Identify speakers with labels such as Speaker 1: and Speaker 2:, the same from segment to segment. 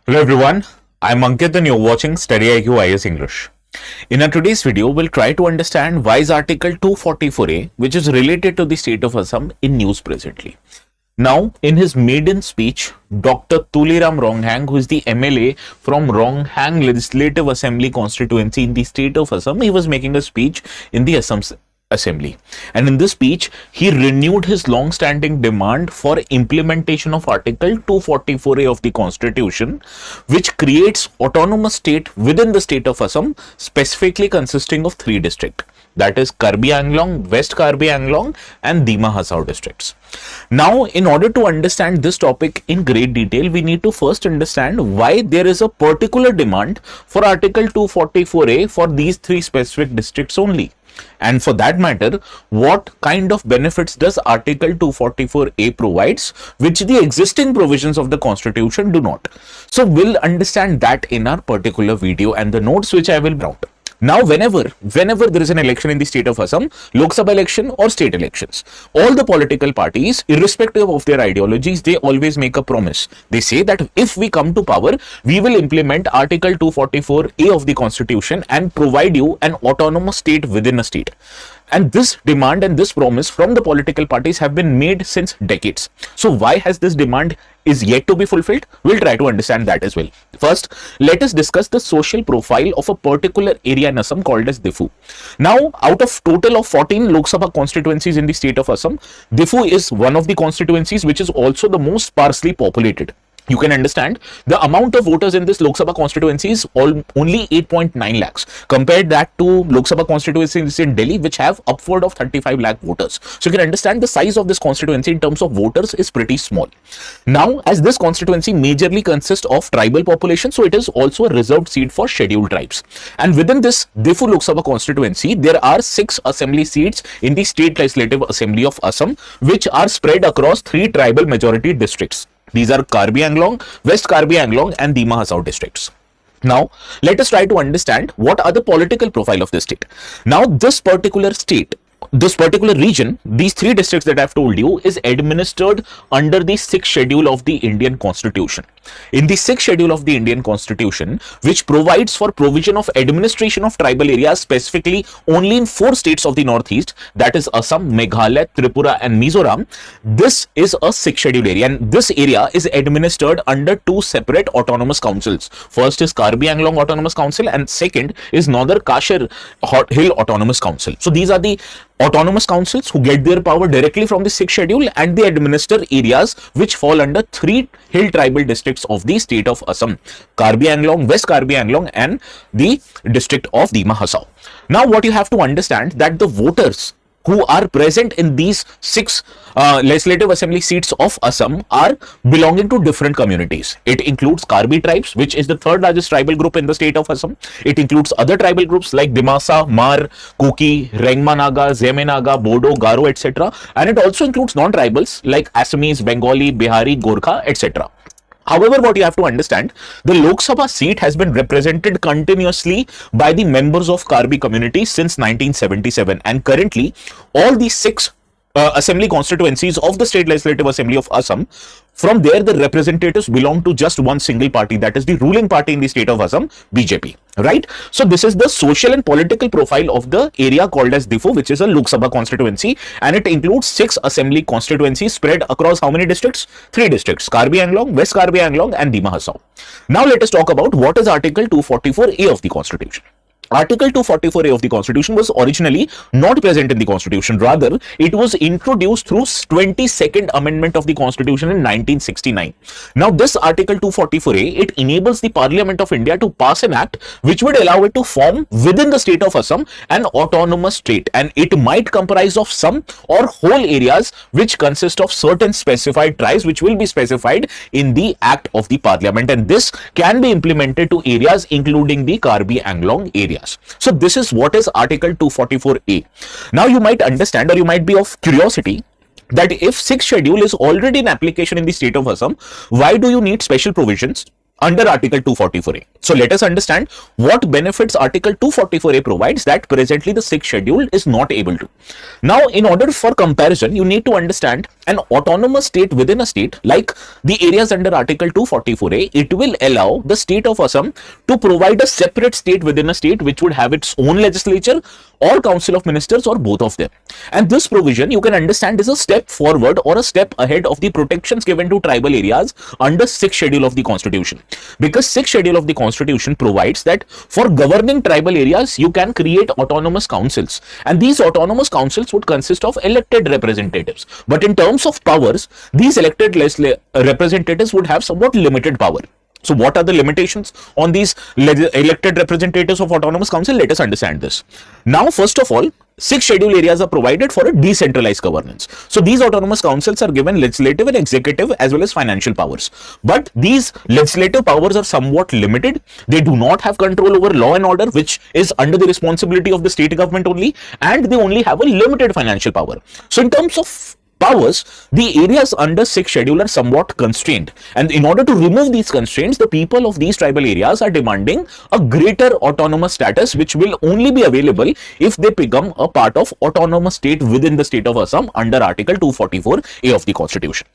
Speaker 1: Hello everyone, I'm Ankit and you're watching Study IQ IS English. In our today's video, we'll try to understand why is Article 244A, which is related to the state of Assam, in news presently. Now, in his maiden speech, Dr. Tuliram Ronghang, who is the MLA from Ronghang Legislative Assembly constituency in the state of Assam, he was making a speech in the Assam Assembly. And in this speech, he renewed his long-standing demand for implementation of Article 244A of the Constitution, which creates autonomous state within the state of Assam, specifically consisting of 3 districts. That is Karbi Anglong, West Karbi Anglong and Dima Hasao districts. Now, in order to understand this topic in great detail, we need to first understand why there is a particular demand for Article 244A for these 3 specific districts only. And for that matter, what kind of benefits does Article 244A provides, which the existing provisions of the Constitution do not. So we'll understand that in our particular video and the notes which I will bring out. Now, whenever there is an election in the state of Assam, Lok Sabha election or state elections, all the political parties, irrespective of their ideologies, they always make a promise. They say that if we come to power, we will implement Article 244A of the Constitution and provide you an autonomous state within a state. And this demand and this promise from the political parties have been made since decades. So why has this demand is yet to be fulfilled? We'll try to understand that as well. First, let us discuss the social profile of a particular area in Assam called as Diffu. Now, out of total of 14 Lok Sabha constituencies in the state of Assam, Diffu is one of the constituencies which is also the most sparsely populated. You can understand the amount of voters in this Lok Sabha constituency is only 8.9 lakhs. Compare that to Lok Sabha constituencies in Delhi, which have upward of 35 lakh voters. So you can understand the size of this constituency in terms of voters is pretty small. Now, as this constituency majorly consists of tribal population, so it is also a reserved seat for scheduled tribes. And within this Diffu Lok Sabha constituency, there are 6 assembly seats in the State Legislative Assembly of Assam, which are spread across 3 tribal majority districts. These are Karbi Anglong, West Karbi Anglong and Dima Hasao districts. Now, let us try to understand what are the political profile of this state. Now, this particular state, this particular region, these 3 districts that I've told you is administered under the 6th schedule of the Indian Constitution. In the 6th schedule of the Indian Constitution, which provides for provision of administration of tribal areas specifically only in 4 states of the Northeast, that is Assam, Meghalaya, Tripura and Mizoram, this is a 6th schedule area and this area is administered under 2 separate autonomous councils. First is Karbi Anglong Autonomous Council and second is Northern Kashir Hill Autonomous Council. So these are the autonomous councils who get their power directly from the 6th schedule and they administer areas which fall under 3 hill tribal districts of the state of Assam: Karbi Anglong, West Karbi Anglong and the district of Dima Hasao. Now what you have to understand that the voters who are present in these 6 legislative assembly seats of Assam are belonging to different communities. It includes Karbi tribes, which is the 3rd largest tribal group in the state of Assam. It includes other tribal groups like Dimasa, Mar, Kuki, Rengma Naga, Zeme Naga, Bodo, Garo, etc. And it also includes non-tribals like Assamese, Bengali, Bihari, Gorkha, etc. However, what you have to understand, the Lok Sabha seat has been represented continuously by the members of Karbi community since 1977 and currently all these 6 assembly constituencies of the State Legislative Assembly of Assam, from there the representatives belong to just one single party, that is the ruling party in the state of Assam, BJP, right? So this is the social and political profile of the area called as Diffu, which is a Lok Sabha constituency, and it includes 6 assembly constituencies spread across how many districts? 3 districts: Karbi Anglong, West Karbi Anglong and Dima Hasao. Now let us talk about what is Article 244A of the Constitution. Article 244A of the Constitution was originally not present in the Constitution. Rather, it was introduced through 22nd Amendment of the Constitution in 1969. Now, this Article 244A, it enables the Parliament of India to pass an act which would allow it to form within the state of Assam an autonomous state, and it might comprise of some or whole areas which consist of certain specified tribes which will be specified in the act of the Parliament, and this can be implemented to areas including the Karbi Anglong area. So this is what is Article 244A. Now you might understand or you might be of curiosity that if 6th schedule is already in application in the state of Assam, why do you need special provisions under Article 244A. So let us understand what benefits Article 244A provides that presently the 6th schedule is not able to. Now, in order for comparison, you need to understand an autonomous state within a state like the areas under Article 244A. It will allow the state of Assam to provide a separate state within a state which would have its own legislature or council of ministers or both of them. And this provision you can understand is a step forward or a step ahead of the protections given to tribal areas under 6th schedule of the constitution, because 6th schedule of the constitution provides that for governing tribal areas you can create autonomous councils, and these autonomous councils would consist of elected representatives, but in terms of powers these elected representatives would have somewhat limited power. So what are the limitations on these elected representatives of autonomous council? Let us understand this. Now, first of all, 6 schedule areas are provided for a decentralized governance. So these autonomous councils are given legislative and executive as well as financial powers. But these legislative powers are somewhat limited. They do not have control over law and order, which is under the responsibility of the state government only, and they only have a limited financial power. So in terms of powers, the areas under 6th schedule are somewhat constrained, and in order to remove these constraints, the people of these tribal areas are demanding a greater autonomous status, which will only be available if they become a part of autonomous state within the state of Assam under Article 244A of the constitution.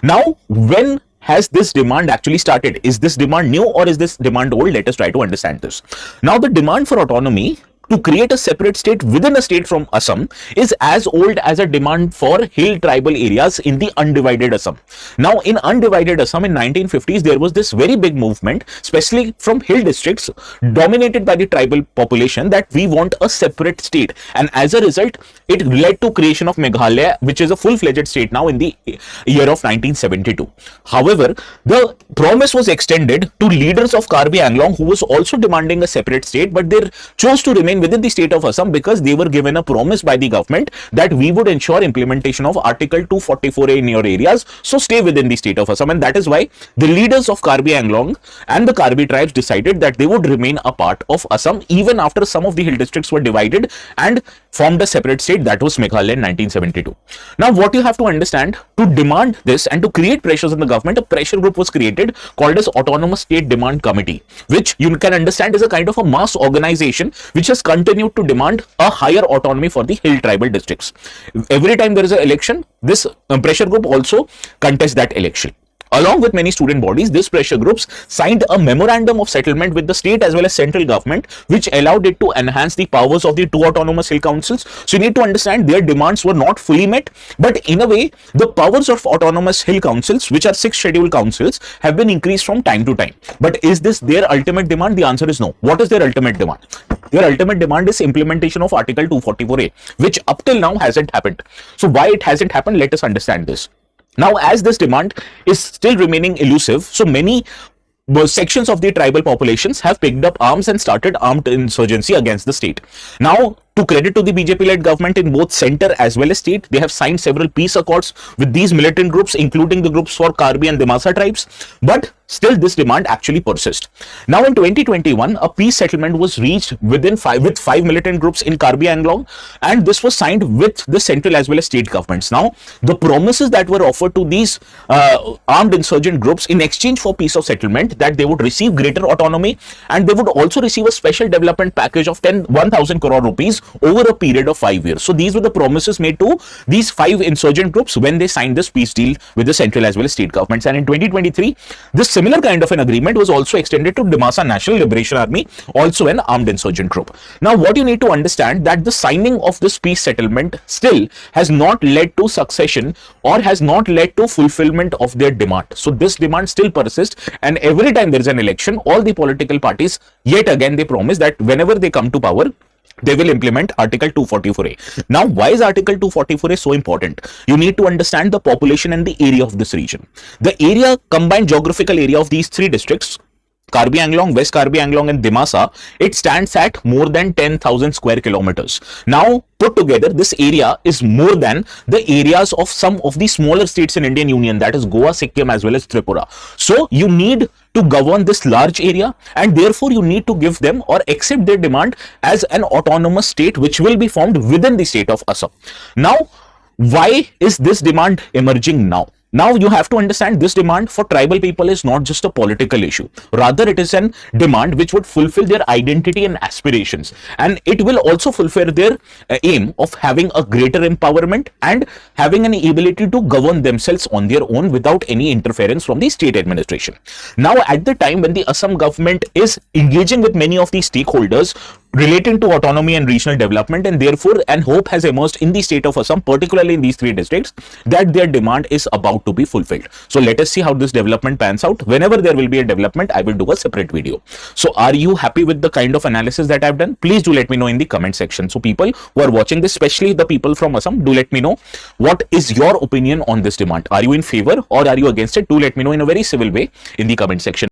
Speaker 1: Now, when has this demand actually started? Is this demand new or is this demand old? Let us try to understand this. Now, the demand for autonomy to create a separate state within a state from Assam is as old as a demand for hill tribal areas in the undivided Assam. Now, in undivided Assam in 1950s, there was this very big movement, especially from hill districts dominated by the tribal population, that we want a separate state, and as a result, it led to creation of Meghalaya, which is a full-fledged state now in the year of 1972. However, the promise was extended to leaders of Karbi Anglong who was also demanding a separate state, but they chose to remain within the state of Assam because they were given a promise by the government that we would ensure implementation of Article 244A in your areas, so stay within the state of Assam. And that is why the leaders of Karbi Anglong and the Karbi tribes decided that they would remain a part of Assam even after some of the hill districts were divided and formed a separate state, that was Meghalaya in 1972. Now, what you have to understand, to demand this and to create pressures on the government, a pressure group was created called as Autonomous State Demand Committee, which you can understand is a kind of a mass organization which has continued to demand a higher autonomy for the hill tribal districts. Every time there is an election, this pressure group also contests that election. Along with many student bodies, these pressure groups signed a memorandum of settlement with the state as well as central government, which allowed it to enhance the powers of the 2 autonomous hill councils. So you need to understand their demands were not fully met, but in a way, the powers of autonomous hill councils, which are 6 scheduled councils, have been increased from time to time. But is this their ultimate demand? The answer is no. What is their ultimate demand? Their ultimate demand is implementation of Article 244A, which up till now hasn't happened. So why it hasn't happened? Let us understand this. Now, as this demand is still remaining elusive, so many sections of the tribal populations have picked up arms and started armed insurgency against the state. Now, to credit to the BJP-led government in both center as well as state, they have signed several peace accords with these militant groups, including the groups for Karbi and Dimasa tribes. But still, this demand actually persists. Now, in 2021, a peace settlement was reached with 5 militant groups in Karbi Anglong, and this was signed with the central as well as state governments. Now, the promises that were offered to these armed insurgent groups in exchange for peace of settlement, that they would receive greater autonomy and they would also receive a special development package of 1,000 crore rupees over a period of 5 years. So these were the promises made to these 5 insurgent groups when they signed this peace deal with the central as well as state governments. And in 2023, this similar kind of an agreement was also extended to Dimasa National Liberation Army, also an armed insurgent group. Now, what you need to understand, that the signing of this peace settlement still has not led to succession or has not led to fulfillment of their demand. So this demand still persists, and every time there is an election, all the political parties yet again they promise that whenever they come to power, they will implement Article 244A. Now, why is Article 244A so important? You need to understand the population and the area of this region. The area, combined geographical area of these 3 districts, Karbi Anglong, West Karbi Anglong and Dimasa, it stands at more than 10,000 square kilometers. Now, put together, this area is more than the areas of some of the smaller states in Indian Union, that is Goa, Sikkim as well as Tripura. So, you need to govern this large area, and therefore you need to give them or accept their demand as an autonomous state which will be formed within the state of Assam. Now, why is this demand emerging now? Now you have to understand this demand for tribal people is not just a political issue. Rather, it is an demand which would fulfill their identity and aspirations. And it will also fulfill their aim of having a greater empowerment and having an ability to govern themselves on their own without any interference from the state administration. Now, at the time when the Assam government is engaging with many of these stakeholders relating to autonomy and regional development, and therefore an hope has emerged in the state of Assam, particularly in these three districts, that their demand is about to be fulfilled. So let us see how this development pans out. Whenever there will be a development, I will do a separate video. So are you happy with the kind of analysis that I've done? Please do let me know in the comment section. So people who are watching this, especially the people from Assam, do let me know what is your opinion on this demand. Are you in favor or are you against it? Do let me know in a very civil way in the comment section.